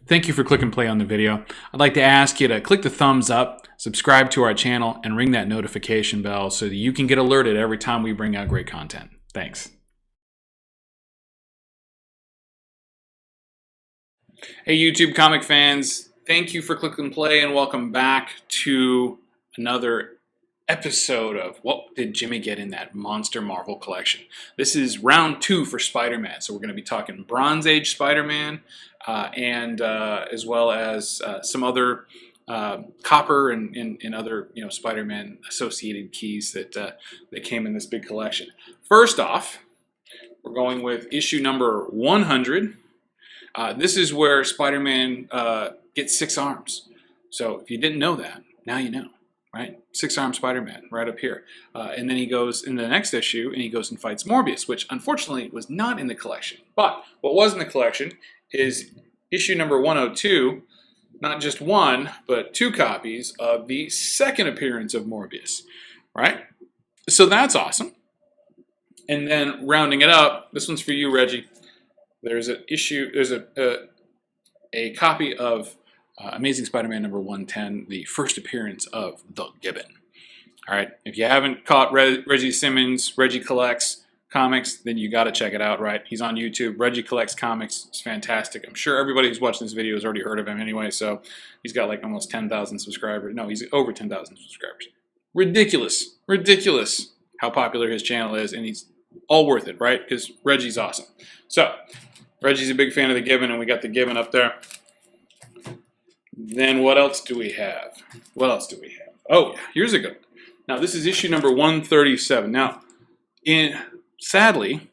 Thank you for clicking play on the video. I'd like to ask you to click the thumbs up, subscribe to our channel, and ring that notification bell so that you can get alerted every time we bring out great content. Thanks. Hey YouTube comic fans, thank you for clicking play and welcome back to another episode of What Did Jimmy Get in That Monster Marvel Collection. This is round 2 for Spider-Man, so we're going to be talking Bronze Age Spider-Man and as well as some other copper and other Spider-Man associated keys that came in this big collection. First off, we're going with issue number 100. This is where Spider-Man gets 6 arms. So if you didn't know that, now you know. Right? 6-armed Spider-Man right up here. And then he goes in the next issue and he goes and fights Morbius, which unfortunately was not in the collection. But what was in the collection is issue number 102, not just one, but 2 copies of the second appearance of Morbius. Right? So that's awesome. And then rounding it up, this one's for you, Reggie. There's a copy of Amazing Spider-Man number 110, the first appearance of the Gibbon. All right, if you haven't caught Reggie Simmons, Reggie Collects Comics, then you got to check it out, right? He's on YouTube. Reggie Collects Comics. It's fantastic. I'm sure everybody who's watching this video has already heard of him anyway, so he's got like almost 10,000 subscribers. No, he's over 10,000 subscribers. Ridiculous. Ridiculous how popular his channel is, and he's all worth it, right? Because Reggie's awesome. So, Reggie's a big fan of the Gibbon, and we got the Gibbon up there. Then what else do we have? What else do we have? Oh, here's a good one. Now, this is issue number 137. Now, sadly,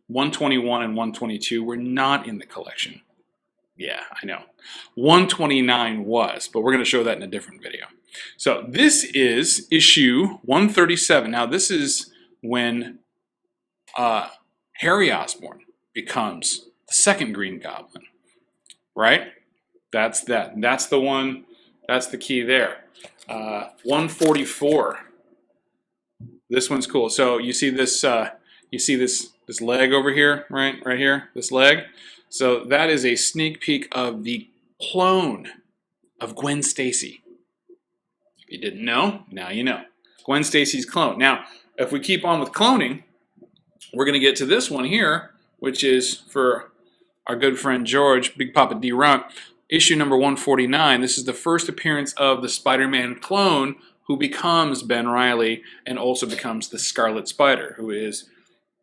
121 and 122 were not in the collection. Yeah, I know. 129 was, but we're going to show that in a different video. So this is issue 137. Now, this is when Harry Osborn becomes the second Green Goblin, right? That's that. That's the one. That's the key there. 144. This one's cool. So you see this. You see this leg over here, right? Right here. This leg. So that is a sneak peek of the clone of Gwen Stacy. If you didn't know, now you know. Gwen Stacy's clone. Now, if we keep on with cloning, we're going to get to this one here, which is for our good friend George, Big Papa D-Runk. Issue number 149, this is the first appearance of the Spider-Man clone who becomes Ben Reilly and also becomes the Scarlet Spider, who is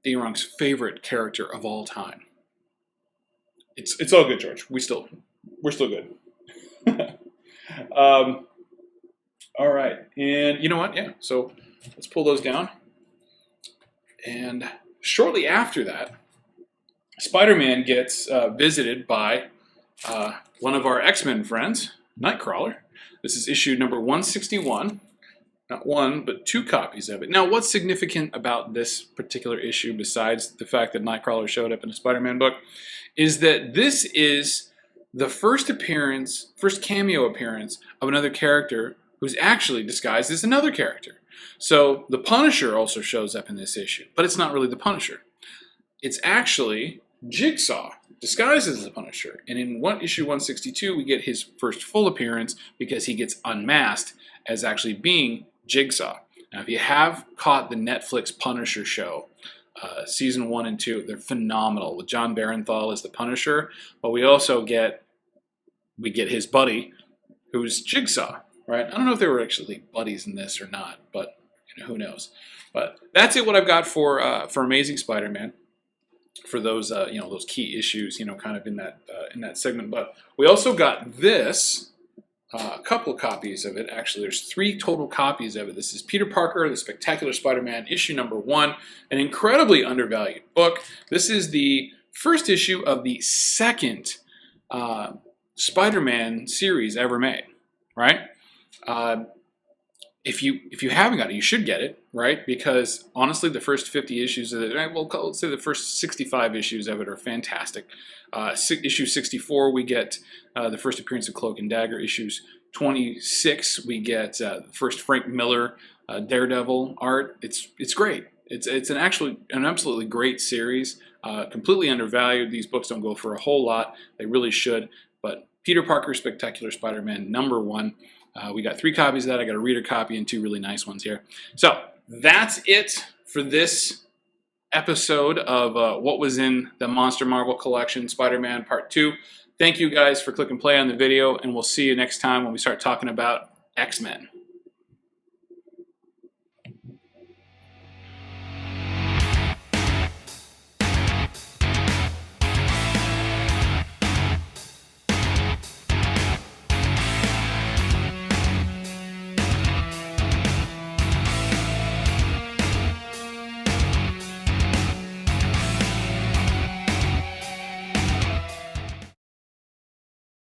D-Runk's favorite character of all time. It's all good, George. We're still good. All right, and you know what? Yeah, so let's pull those down. And shortly after that, Spider-Man gets visited by one of our X-Men friends, Nightcrawler. This is issue number 161. Not one, but 2 copies of it. Now, what's significant about this particular issue, besides the fact that Nightcrawler showed up in a Spider-Man book, is that this is the first cameo appearance of another character who's actually disguised as another character. So the Punisher also shows up in this issue, but it's not really the Punisher. It's actually Jigsaw, disguised as the Punisher. And in issue 162, we get his first full appearance because he gets unmasked as actually being Jigsaw. Now, if you have caught the Netflix Punisher show, season 1 and 2, they're phenomenal. With John Barenthal as the Punisher, but we also get his buddy, who's Jigsaw. Right? I don't know if they were actually buddies in this or not, but who knows? But that's it. What I've got for Amazing Spider-Man. For those those key issues, kind of in that segment. But we also got this, a couple of copies of it. Actually, there's 3 total copies of it. This is Peter Parker, the Spectacular Spider-Man, issue number 1, an incredibly undervalued book. This is the first issue of the second Spider-Man series ever made, right? If you haven't got it, you should get it, right? Because honestly, the first 50 issues of it, let's say the first 65 issues of it are fantastic. Issue 64, we get the first appearance of Cloak and Dagger. Issues 26, we get the first Frank Miller Daredevil art. It's great. It's an absolutely great series. Completely undervalued. These books don't go for a whole lot. They really should. But Peter Parker Spectacular Spider-Man #1. We got 3 copies of that. I got a reader copy and 2 really nice ones here. So that's it for this episode of what was in the Monster Marvel collection, Spider-Man Part 2. Thank you guys for clicking play on the video, and we'll see you next time when we start talking about X-Men.